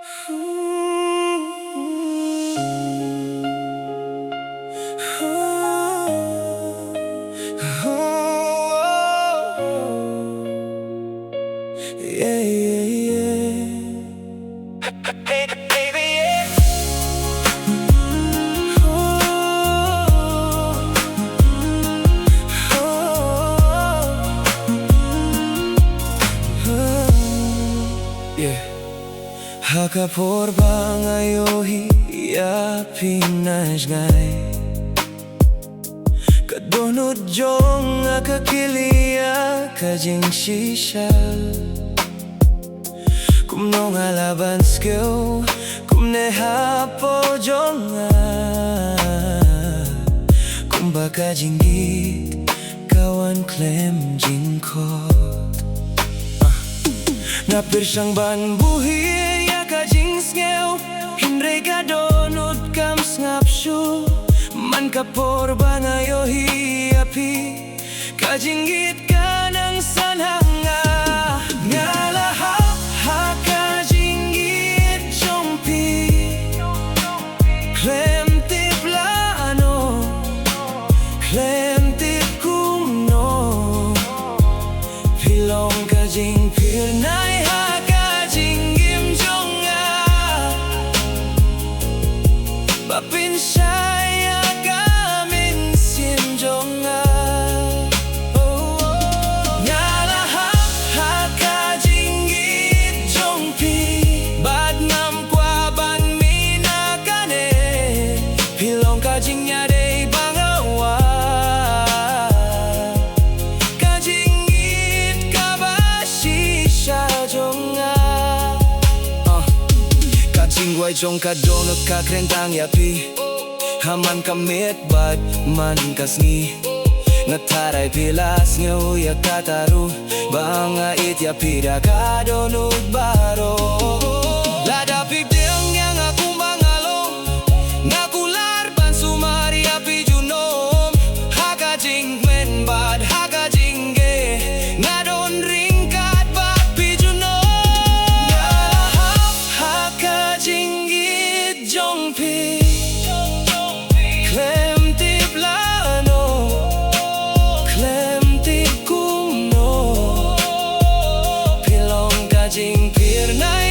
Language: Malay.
Yeah, yeah, yeah. Hey, baby, yeah. Yeah. Hakapor bangayohi ya Pinas ngay kadonod jong akakilia kajing shisal kumno nga laban skill kumne hapo jonga kumbaka jinggit kawan klem jingkot napir siyang ban buhi ya kajing skew hindre kadonod kam snapshu man kapor bangayohi api kajinggit ka ng sanhanga ngalahaw Kajing pirnai ha kajing gim jonga bapin saya kamin sim jonga nyala ha kajing git jongpi bad nam kwa ban mina kane pilong kajing nyade bangawa Wai jong ka donut ka krentang yapi haman kamit bad man kasni ngataray pilas nguya kataru banga it yapi da ka donut baro lada pigdeng yang aku bangalong ngakular ban sumari yapi junom haka jing men bad haka jingge ngadon ringkat bapi junom Jongpi Klem tip lano Klem tip kumno Pilong kajing pirnai